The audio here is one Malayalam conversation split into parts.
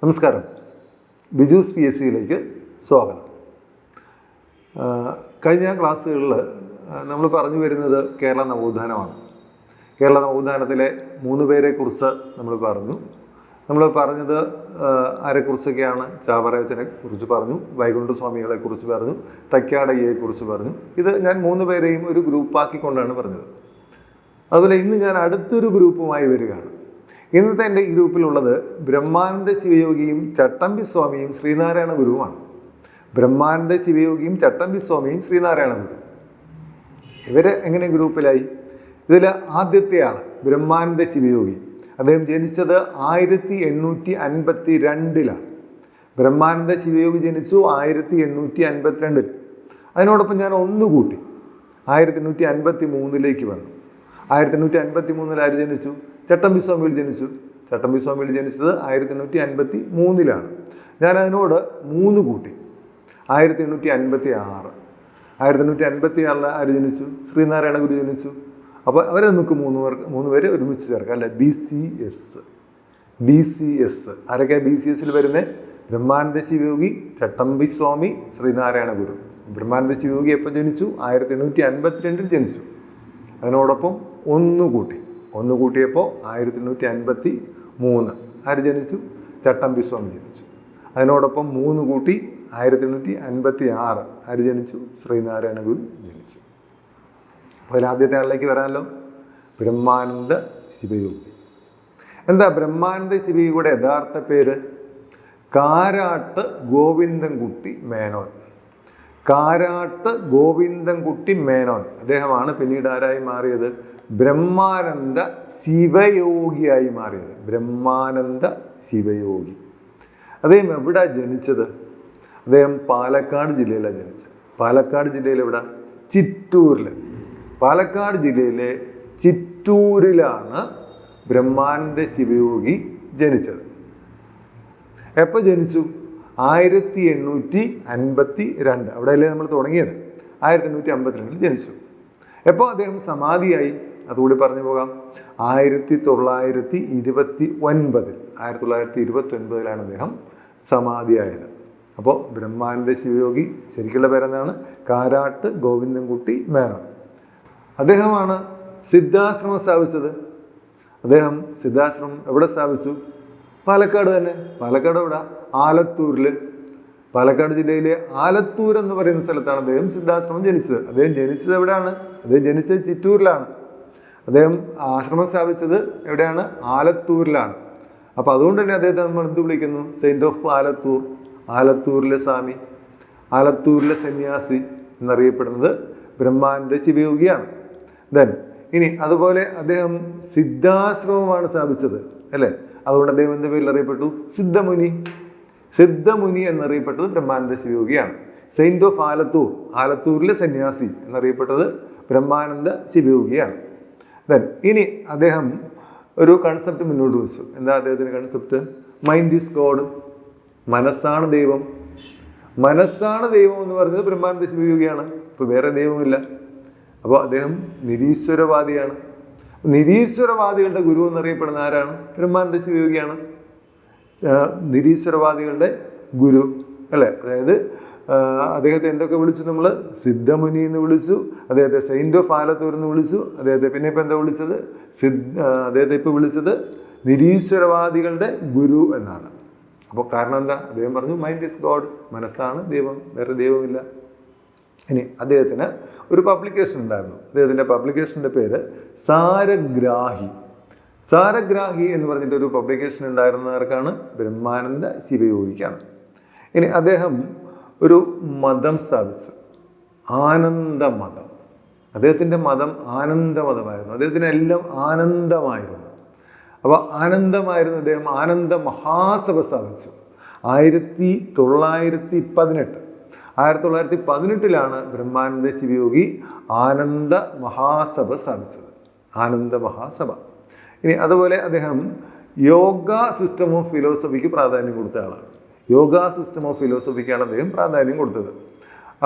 നമസ്കാരം. ബിജൂസ് പി എസ് സിയിലേക്ക് സ്വാഗതം. കഴിഞ്ഞ ക്ലാസ്സുകളിൽ നമ്മൾ പറഞ്ഞു വരുന്നത് കേരള നവോത്ഥാനമാണ്. കേരള നവോത്ഥാനത്തിലെ 3 പേരെക്കുറിച്ച് നമ്മൾ പറഞ്ഞത് ആരെക്കുറിച്ചൊക്കെയാണ്? ചാവറയച്ചനെ കുറിച്ച് പറഞ്ഞു, വൈകുണ്ഠസ്വാമികളെ കുറിച്ച് പറഞ്ഞു, തൈക്കാടയ്യയെക്കുറിച്ച് പറഞ്ഞു. ഇത് ഞാൻ 3 പേരെയും ഒരു ഗ്രൂപ്പാക്കിക്കൊണ്ടാണ് പറഞ്ഞത്. അതുപോലെ ഇന്ന് ഞാൻ അടുത്തൊരു ഗ്രൂപ്പുമായി വരികയാണ്. ഇന്നത്തെ എൻ്റെ ഈ ഗ്രൂപ്പിലുള്ളത് ബ്രഹ്മാനന്ദ ശിവയോഗിയും ചട്ടമ്പി സ്വാമിയും ശ്രീനാരായണ ഗുരുവുമാണ്. ബ്രഹ്മാനന്ദ ശിവയോഗിയും ചട്ടമ്പി സ്വാമിയും ശ്രീനാരായണ ഗുരു. ഇവര് എങ്ങനെ ഗ്രൂപ്പിലായി? ഇതിൽ ആദ്യത്തെ ആള് ബ്രഹ്മാനന്ദ ശിവയോഗി. അദ്ദേഹം ജനിച്ചത് 1852 ബ്രഹ്മാനന്ദ ശിവയോഗി ജനിച്ചു 1852. അതിനോടൊപ്പം ഞാൻ ഒന്നുകൂട്ടി 1853 വന്നു. 1853 ആര് ജനിച്ചു? ചട്ടമ്പി സ്വാമികൾ ജനിച്ചു. ചട്ടമ്പി സ്വാമികൾ ജനിച്ചത് 1853. ഞാൻ അതിനോട് 3 കൂട്ടി 1856. 1856 ആര് ജനിച്ചു? ശ്രീനാരായണ ഗുരു ജനിച്ചു. അപ്പോൾ അവരെ നമുക്ക് 3 പേരെ ഒരുമിച്ച് ചേർക്കാം അല്ലെ? BCS. ആരൊക്കെ BCSൽ വരുന്നത്? ബ്രഹ്മാനന്ദ ശിവയോഗി, ചട്ടമ്പി സ്വാമി, ശ്രീനാരായണ ഗുരു. ബ്രഹ്മാനന്ദ ശിവയോഗി എപ്പോൾ ജനിച്ചു? 1852 ജനിച്ചു. അതിനോടൊപ്പം 1 കൂട്ടിയപ്പോൾ 1853 ആര് ജനിച്ചു? ചട്ടമ്പി സ്വാമി ജനിച്ചു. അതിനോടൊപ്പം 3 കൂട്ടി 1856 ആര് ജനിച്ചു? ശ്രീനാരായണ ഗുരു ജനിച്ചു. അപ്പോൾ ആദ്യത്തെ ആളിലേക്ക് വരാമല്ലോ. ബ്രഹ്മാനന്ദ ശിവയോഗി. എന്താ ബ്രഹ്മാനന്ദ ശിവയോഗിയുടെ യഥാർത്ഥ പേര്? കാരാട്ട് ഗോവിന്ദൻകുട്ടി മേനോൻ. കാരാട്ട് ഗോവിന്ദൻകുട്ടി മേനോൻ. അദ്ദേഹമാണ് പിന്നീട് ആരായി മാറിയത്? ബ്രഹ്മാനന്ദ ശിവയോഗിയായി മാറിയത്. ബ്രഹ്മാനന്ദ ശിവയോഗി. അദ്ദേഹം എവിടെ ജനിച്ചത്? അദ്ദേഹം പാലക്കാട് ജില്ലയിലാണ് ജനിച്ചത്. പാലക്കാട് ജില്ലയിൽ എവിടെ? ചിറ്റൂരിൽ. പാലക്കാട് ജില്ലയിലെ ചിറ്റൂരിലാണ് ബ്രഹ്മാനന്ദ ശിവയോഗി ജനിച്ചത്. എപ്പോൾ ജനിച്ചു? 1852. അവിടെയല്ലേ നമ്മൾ തുടങ്ങിയത്? 1852 ജനിച്ചു. എപ്പോൾ അദ്ദേഹം സമാധിയായി? അതുകൂടി പറഞ്ഞു പോകാം. 1929 അദ്ദേഹം സമാധിയായത്. അപ്പോൾ ബ്രഹ്മാനന്ദ ശിവയോഗി ശരിക്കുള്ള പേരെന്താണ്? കാരാട്ട് ഗോവിന്ദൻകുട്ടി മേനോൻ. അദ്ദേഹമാണ് സിദ്ധാശ്രമം സ്ഥാപിച്ചത്. അദ്ദേഹം സിദ്ധാശ്രമം എവിടെ സ്ഥാപിച്ചു? പാലക്കാട് തന്നെ. പാലക്കാട് എവിടെ? ആലത്തൂരിൽ. പാലക്കാട് ജില്ലയിലെ ആലത്തൂർ എന്ന് പറയുന്ന സ്ഥലത്താണ് അദ്ദേഹം സിദ്ധാശ്രമം ജനിച്ചത്. അദ്ദേഹം ജനിച്ചത് എവിടെയാണ്? അദ്ദേഹം ജനിച്ചത് ചിറ്റൂരിലാണ്. അദ്ദേഹം ആശ്രമം സ്ഥാപിച്ചത് എവിടെയാണ്? ആലത്തൂരിലാണ്. അപ്പോൾ അതുകൊണ്ട് തന്നെ അദ്ദേഹത്തെ നമ്മൾ എന്ത് വിളിക്കുന്നു? Saint of Alathur. ആലത്തൂരിലെ സ്വാമി, ആലത്തൂരിലെ സന്യാസി എന്നറിയപ്പെടുന്നത് ബ്രഹ്മാനന്ദ ശിവയോഗിയാണ്. ഇനി അതുപോലെ അദ്ദേഹം സിദ്ധാശ്രമമാണ് സ്ഥാപിച്ചത് അല്ലേ? അതുകൊണ്ട് അദ്ദേഹം എന്ത് പേരിൽ അറിയപ്പെട്ടു? സിദ്ധമുനി എന്നറിയപ്പെട്ടത് ബ്രഹ്മാനന്ദ ശിവയോഗിയാണ്. സെയിൻറ്റ് ഓഫ് ആലത്തൂർ, ആലത്തൂരിലെ സന്യാസി എന്നറിയപ്പെട്ടത് ബ്രഹ്മാനന്ദ ശിവയോഗിയാണ്. ഇനി അദ്ദേഹം ഒരു കൺസെപ്റ്റ് മുന്നോട്ട് വെച്ചു. എന്താ അദ്ദേഹത്തിൻ്റെ കൺസെപ്റ്റ്? Mind is God. മനസ്സാണ് ദൈവം. മനസ്സാണ് ദൈവം എന്ന് പറയുന്നത് ബ്രഹ്മാനന്ദ ശിവയോഗിയാണ്. ഇപ്പോൾ വേറെ ദൈവമില്ല. അപ്പോൾ അദ്ദേഹം നിരീശ്വരവാദിയാണ്. നിരീശ്വരവാദികളുടെ ഗുരു എന്നറിയപ്പെടുന്ന ആരാണ്? ബ്രഹ്മാനന്ദ ശിവയോഗിയാണ്. നിരീശ്വരവാദികളുടെ ഗുരു അല്ലേ? അതായത് അദ്ദേഹത്തെ എന്തൊക്കെ വിളിച്ചു? നമ്മൾ സിദ്ധമുനി എന്ന് വിളിച്ചു, അദ്ദേഹത്തെ സെയിൻറ്റ് ഓഫ് ആലത്തൂർ എന്ന് വിളിച്ചു, അദ്ദേഹത്തെ പിന്നെ ഇപ്പം എന്താ വിളിച്ചത്? അദ്ദേഹത്തെ ഇപ്പോൾ വിളിച്ചത് നിരീശ്വരവാദികളുടെ ഗുരു എന്നാണ്. അപ്പോൾ കാരണം എന്താ? അദ്ദേഹം പറഞ്ഞു മൈൻഡ് ഈസ് ഗോഡ്. മനസ്സാണ് ദൈവം, വേറെ ദൈവമില്ല. ഇനി അദ്ദേഹത്തിന് ഒരു പബ്ലിക്കേഷൻ ഉണ്ടായിരുന്നു. അദ്ദേഹത്തിൻ്റെ പബ്ലിക്കേഷൻ്റെ പേര് സാരഗ്രാഹി. സാരഗ്രാഹി എന്ന് പറഞ്ഞിട്ട് ഒരു പബ്ലിക്കേഷൻ ഉണ്ടായിരുന്നവർക്കാണ്? ബ്രഹ്മാനന്ദ ശിവയോഗിക്കാണ്. ഇനി അദ്ദേഹം ഒരു മതം സ്ഥാപിച്ചു, ആനന്ദമതം. അദ്ദേഹത്തിൻ്റെ മതം ആനന്ദമതമായിരുന്നു. അദ്ദേഹത്തിന് എല്ലാം ആനന്ദമായിരുന്നു. അപ്പോൾ ആനന്ദമായിരുന്നു. അദ്ദേഹം ആനന്ദ മഹാസഭ സ്ഥാപിച്ചു 1918. 1918 ബ്രഹ്മാനന്ദ ശിവയോഗി ആനന്ദ മഹാസഭ സ്ഥാപിച്ചത്. ആനന്ദ മഹാസഭ. ഇനി അതുപോലെ അദ്ദേഹം യോഗ സിസ്റ്റം ഓഫ് ഫിലോസഫിക്ക് പ്രാധാന്യം കൊടുത്ത ആളാണ്. യോഗ സിസ്റ്റം ഓഫ് ഫിലോസഫിക്കാണ് അദ്ദേഹം പ്രാധാന്യം കൊടുത്തത്.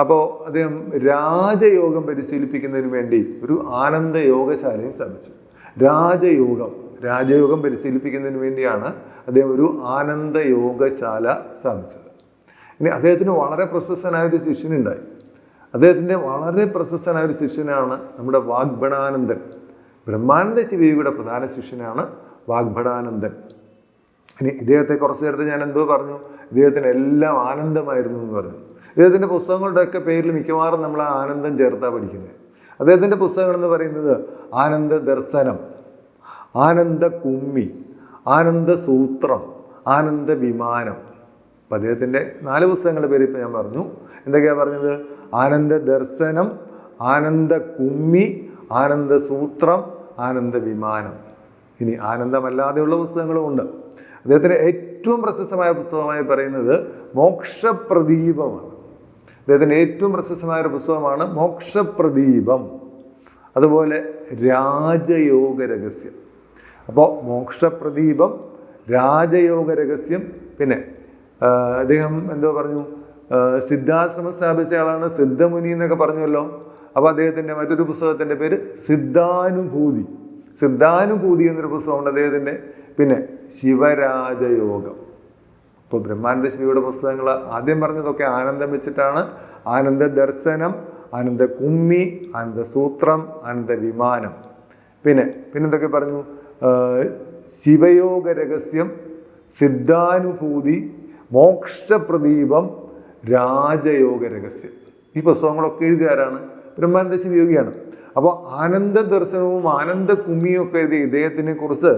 അപ്പോൾ അദ്ദേഹം രാജയോഗം പരിശീലിപ്പിക്കുന്നതിന് വേണ്ടി ഒരു ആനന്ദ യോഗശാലയും സ്ഥാപിച്ചു. രാജയോഗം രാജയോഗം പരിശീലിപ്പിക്കുന്നതിന് വേണ്ടിയാണ് അദ്ദേഹം ഒരു ആനന്ദ യോഗശാല സ്ഥാപിച്ചത്. ഇനി അദ്ദേഹത്തിന് വളരെ പ്രശസ്തനായൊരു ശിഷ്യനുണ്ടായി. അദ്ദേഹത്തിൻ്റെ വളരെ പ്രശസ്തനായൊരു ശിഷ്യനാണ് നമ്മുടെ വാഗ്ഭടാനന്ദൻ. ബ്രഹ്മാനന്ദ ശിവയോഗിയുടെ പ്രധാന ശിഷ്യനാണ് വാഗ്ഭടാനന്ദൻ. ഇനി ഇദ്ദേഹത്തെ കുറച്ച് നേരത്തെ ഞാൻ എന്തോ പറഞ്ഞു, ഇദ്ദേഹത്തിന് എല്ലാം ആനന്ദമായിരുന്നു എന്ന് പറഞ്ഞു. ഇദ്ദേഹത്തിൻ്റെ പുസ്തകങ്ങളുടെയൊക്കെ പേരിൽ മിക്കവാറും നമ്മൾ ആ ആനന്ദം ചേർത്താണ് പഠിക്കുന്നത്. അദ്ദേഹത്തിൻ്റെ പുസ്തകങ്ങൾ എന്ന് പറയുന്നത് ആനന്ദ ദർശനം, ആനന്ദ കുമ്മി, ആനന്ദ സൂത്രം, ആനന്ദ വിമാനം. അപ്പം അദ്ദേഹത്തിൻ്റെ 4 പുസ്തകങ്ങളുടെ പേര് ഇപ്പം ഞാൻ പറഞ്ഞു. എന്തൊക്കെയാണ് പറഞ്ഞത്? ആനന്ദ ദർശനം, ആനന്ദ കുമ്മി, ആനന്ദ സൂത്രം, ആനന്ദ വിമാനം. ഇനി ആനന്ദമല്ലാതെയുള്ള പുസ്തകങ്ങളുമുണ്ട്. അദ്ദേഹത്തിൻ്റെ ഏറ്റവും പ്രശസ്തമായ പുസ്തകമായി പറയുന്നത് മോക്ഷപ്രദീപമാണ്. അദ്ദേഹത്തിൻ്റെ ഏറ്റവും പ്രശസ്തമായ ഒരു പുസ്തകമാണ് മോക്ഷപ്രദീപം. അതുപോലെ രാജയോഗ രഹസ്യം. അപ്പോൾ മോക്ഷപ്രദീപം, രാജയോഗ രഹസ്യം, പിന്നെ അദ്ദേഹം എന്തോ പറഞ്ഞു, സിദ്ധാശ്രമം സ്ഥാപിച്ച ആളാണ്, സിദ്ധമുനി എന്നൊക്കെ പറഞ്ഞല്ലോ. അപ്പോൾ അദ്ദേഹത്തിൻ്റെ മറ്റൊരു പുസ്തകത്തിൻ്റെ പേര് സിദ്ധാനുഭൂതി. സിദ്ധാനുഭൂതി എന്നൊരു പുസ്തകമുണ്ട് അദ്ദേഹത്തിൻ്റെ. പിന്നെ ശിവരാജയോഗം. ഇപ്പോൾ ബ്രഹ്മാനന്ദ ശിവയുടെ പുസ്തകങ്ങൾ ആദ്യം പറഞ്ഞതൊക്കെ ആനന്ദം വെച്ചിട്ടാണ്. ആനന്ദ ദർശനം, ആനന്ദ കുമ്മി, ആനന്ദ സൂത്രം, ആനന്ദ വിമാനം. പിന്നെന്തൊക്കെ പറഞ്ഞു? ശിവയോഗ രഹസ്യം, സിദ്ധാനുഭൂതി, മോക്ഷപ്രദീപം, രാജയോഗ രഹസ്യം. ഈ പുസ്തകങ്ങളൊക്കെ എഴുതിയാരാണ്? ബ്രഹ്മാനന്ദ ശിവയോഗിയാണ്. അപ്പോൾ ആനന്ദ ദർശനവും ആനന്ദ കുമ്മിയും ഒക്കെ എഴുതിയ ഇദ്ദേഹത്തിനെ കുറിച്ച്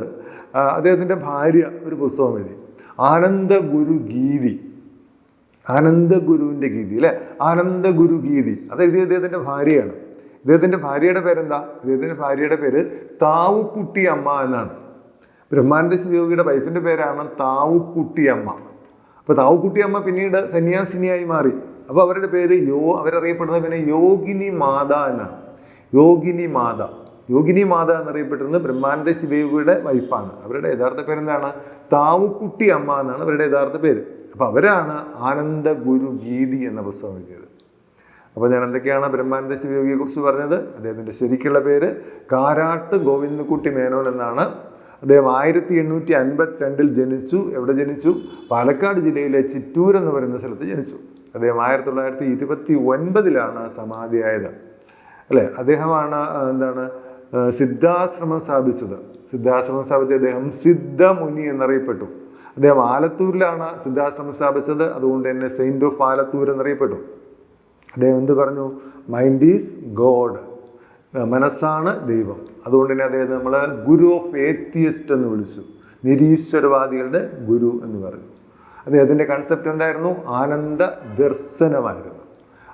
അദ്ദേഹത്തിൻ്റെ ഭാര്യ ഒരു പുസ്തകം എഴുതി, ആനന്ദ ഗുരു ഗീതി. ആനന്ദ ഗുരുവിൻ്റെ ഗീതി അല്ലേ, ആനന്ദ ഗുരു ഗീതി. അത് എഴുതിയ ഇദ്ദേഹത്തിൻ്റെ ഭാര്യയാണ്. ഇദ്ദേഹത്തിൻ്റെ ഭാര്യയുടെ പേരെന്താ? ഇദ്ദേഹത്തിൻ്റെ ഭാര്യയുടെ പേര് താവുക്കുട്ടി അമ്മ എന്നാണ്. ബ്രഹ്മാനന്ദ ശിവയോഗിയുടെ വൈഫിൻ്റെ പേരാണ് താവുക്കുട്ടി അമ്മ. അപ്പോൾ താവുക്കുട്ടി അമ്മ പിന്നീട് സന്യാസിനിയായി മാറി. അപ്പോൾ അവരുടെ പേര് അവരറിയപ്പെടുന്നത് പിന്നെ യോഗിനി മാത എന്നാണ്. യോഗിനി മാത. യോഗിനി മാത എന്നറിയപ്പെട്ടിരുന്നത് ബ്രഹ്മാനന്ദ ശിവയോഗിയുടെ വൈഫാണ്. അവരുടെ യഥാർത്ഥ പേരെന്താണ്? താവുക്കുട്ടി അമ്മ എന്നാണ് അവരുടെ യഥാർത്ഥ പേര്. അപ്പോൾ അവരാണ് ആനന്ദ ഗുരു ഗീതി എന്ന പുസ്തകം എഴുതിയത്. അപ്പോൾ ഞാൻ എന്തൊക്കെയാണ് ബ്രഹ്മാനന്ദ ശിവയോഗിയെക്കുറിച്ച് പറഞ്ഞത്? അദ്ദേഹത്തിൻ്റെ ശരിക്കുള്ള പേര് കാരാട്ട് ഗോവിന്ദൻകുട്ടി മേനോൻ എന്നാണ്. അദ്ദേഹം 1852 ജനിച്ചു. എവിടെ ജനിച്ചു? പാലക്കാട് ജില്ലയിലെ ചിറ്റൂർ എന്ന് പറയുന്ന സ്ഥലത്ത് ജനിച്ചു. അദ്ദേഹം 1929 സമാധിയായത് അല്ലേ. അദ്ദേഹമാണ് സിദ്ധാശ്രമം സ്ഥാപിച്ചത്. സിദ്ധാശ്രമം സ്ഥാപിച്ച അദ്ദേഹം സിദ്ധമുനി എന്നറിയപ്പെട്ടു. അദ്ദേഹം ആലത്തൂരിലാണ് സിദ്ധാശ്രമം സ്ഥാപിച്ചത്. അതുകൊണ്ട് തന്നെ സെയിൻറ്റ് ഓഫ് ആലത്തൂർ എന്നറിയപ്പെട്ടു. അദ്ദേഹം എന്ത് പറഞ്ഞു? മൈൻഡ് ഈസ് ഗോഡ്, മനസ്സാണ് ദൈവം. അതുകൊണ്ട് തന്നെ അദ്ദേഹം നമ്മൾ ഗുരു ഓഫ് ഏത്തിയസ്റ്റ് എന്ന് വിളിച്ചു. നിരീശ്വരവാദികളുടെ ഗുരു എന്ന് പറഞ്ഞു. അദ്ദേഹത്തിൻ്റെ കൺസെപ്റ്റ് എന്തായിരുന്നു? ആനന്ദ ദർശനമായിരുന്നു.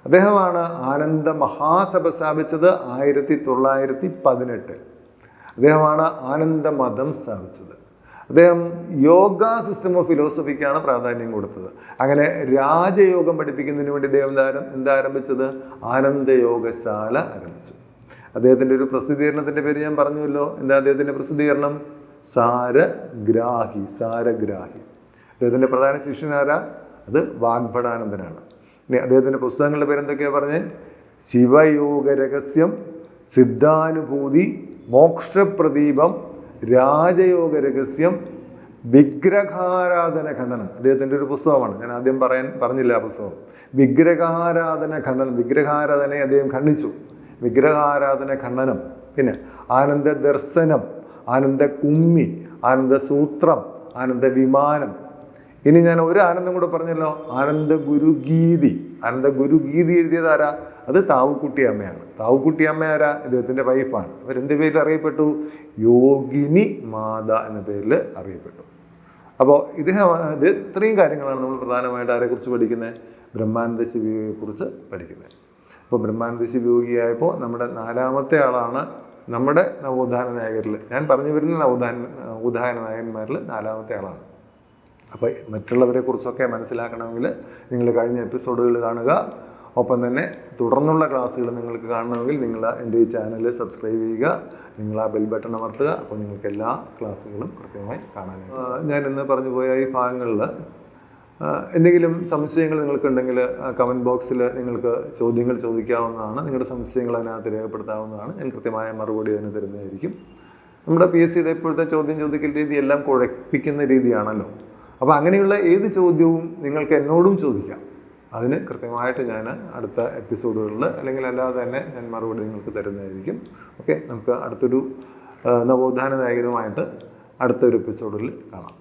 അദ്ദേഹമാണ് ആനന്ദ മഹാസഭ സ്ഥാപിച്ചത് 1918. അദ്ദേഹമാണ് ആനന്ദ മതം സ്ഥാപിച്ചത്. അദ്ദേഹം യോഗ സിസ്റ്റം ഓഫ് ഫിലോസഫിക്കാണ് പ്രാധാന്യം കൊടുത്തത്. അങ്ങനെ രാജയോഗം പഠിപ്പിക്കുന്നതിന് വേണ്ടി അദ്ദേഹം എന്താരംഭിച്ചത്? ആനന്ദയോഗശാല ആരംഭിച്ചു. അദ്ദേഹത്തിൻ്റെ ഒരു പ്രസിദ്ധീകരണത്തിൻ്റെ പേര് ഞാൻ പറഞ്ഞുവല്ലോ. എന്താ അദ്ദേഹത്തിൻ്റെ പ്രസിദ്ധീകരണം? സാരഗ്രാഹി. സാരഗ്രാഹി. അദ്ദേഹത്തിൻ്റെ പ്രധാന ശിഷ്യനാരാ? അത് വാഗ്ഭടാനന്ദനാണ്. ഇനി അദ്ദേഹത്തിൻ്റെ പുസ്തകങ്ങളുടെ പേരെന്തൊക്കെയാണ് പറഞ്ഞത്? ശിവയോഗ രഹസ്യം, സിദ്ധാനുഭൂതി, മോക്ഷപ്രദീപം, രാജയോഗ രഹസ്യം, വിഗ്രഹാരാധന ഖണ്ഡനം. അദ്ദേഹത്തിൻ്റെ ഒരു പുസ്തകമാണ്. ഞാൻ ആദ്യം പറഞ്ഞില്ല ആ പുസ്തകം. വിഗ്രഹാരാധന ഖണ്ഡനം. വിഗ്രഹാരാധനയെ അദ്ദേഹം ഖണ്ഡിച്ചു. വിഗ്രഹാരാധന ഖണ്ഡനം. പിന്നെ ആനന്ദ ദർശനം, ആനന്ദ കുമ്മി, ആനന്ദ സൂത്രം, ആനന്ദ വിമാനം. ഇനി ഞാൻ ഒരു ആനന്ദം കൂടെ പറഞ്ഞല്ലോ, ആനന്ദ ഗുരുഗീതി. ആനന്ദ ഗുരുഗീതി എഴുതിയതാരാ? അത് താവുക്കുട്ടി അമ്മയാണ്. താവുക്കുട്ടി അമ്മ ആരാ? ഇദ്ദേഹത്തിൻ്റെ വൈഫാണ്. അവരെന്ത് പേരിൽ അറിയപ്പെട്ടു? യോഗിനി മാത എന്ന പേരിൽ അറിയപ്പെട്ടു. അപ്പോൾ ഇത് ഇത്രയും കാര്യങ്ങളാണ് നമ്മൾ പ്രധാനമായിട്ട് ആരെക്കുറിച്ച് പഠിക്കുന്നത്? ബ്രഹ്മാനന്ദ ശിവയോഗിയെക്കുറിച്ച് പഠിക്കുന്നത്. അപ്പോൾ ബ്രഹ്മാനന്ദ ശിവയോഗിയായപ്പോൾ നമ്മുടെ 4ാമത്തെ ആളാണ് നമ്മുടെ നവോത്ഥാന നായകരിൽ. ഞാൻ പറഞ്ഞു വരുന്ന നവോത്ഥാന നായകന്മാരിൽ 4ാമത്തെ ആളാണ്. അപ്പോൾ മറ്റുള്ളവരെ കുറിച്ചൊക്കെ മനസ്സിലാക്കണമെങ്കിൽ നിങ്ങൾ കഴിഞ്ഞ എപ്പിസോഡുകൾ കാണുക. ഒപ്പം തന്നെ തുടർന്നുള്ള ക്ലാസ്സുകൾ നിങ്ങൾക്ക് കാണണമെങ്കിൽ നിങ്ങൾ എൻ്റെ ഈ ചാനൽ സബ്സ്ക്രൈബ് ചെയ്യുക. നിങ്ങൾ ആ ബെൽ ബട്ടൺ അമർത്തുക. അപ്പോൾ നിങ്ങൾക്ക് എല്ലാ ക്ലാസ്സുകളും കൃത്യമായി കാണാനായിട്ട്. ഞാൻ ഇന്ന് പറഞ്ഞു പോയ ഈ ഭാഗങ്ങളിൽ എന്തെങ്കിലും സംശയങ്ങൾ നിങ്ങൾക്കുണ്ടെങ്കിൽ കമൻറ്റ് ബോക്സിൽ നിങ്ങൾക്ക് ചോദ്യങ്ങൾ ചോദിക്കാവുന്നതാണ്. നിങ്ങളുടെ സംശയങ്ങൾ അതിനകത്ത് രേഖപ്പെടുത്താവുന്നതാണ്. ഞാൻ കൃത്യമായ മറുപടി അതിന് തരുന്നതായിരിക്കും. നമ്മുടെ PSCയുടെ ഇപ്പോഴത്തെ ചോദ്യം ചോദിക്കൽ രീതി എല്ലാം കുഴപ്പിക്കുന്ന രീതിയാണല്ലോ. അപ്പോൾ അങ്ങനെയുള്ള ഏത് ചോദ്യവും നിങ്ങൾക്ക് എന്നോടും ചോദിക്കാം. അതിന് കൃത്യമായിട്ട് ഞാൻ അടുത്ത എപ്പിസോഡുകളിൽ അല്ലെങ്കിൽ അല്ലാതെ തന്നെ ഞാൻ മറുപടി നിങ്ങൾക്ക് തരുന്നതായിരിക്കും. ഓക്കെ, നമുക്ക് അടുത്തൊരു നവോത്ഥാന നായകനുമായിട്ട് അടുത്തൊരു എപ്പിസോഡിൽ കാണാം.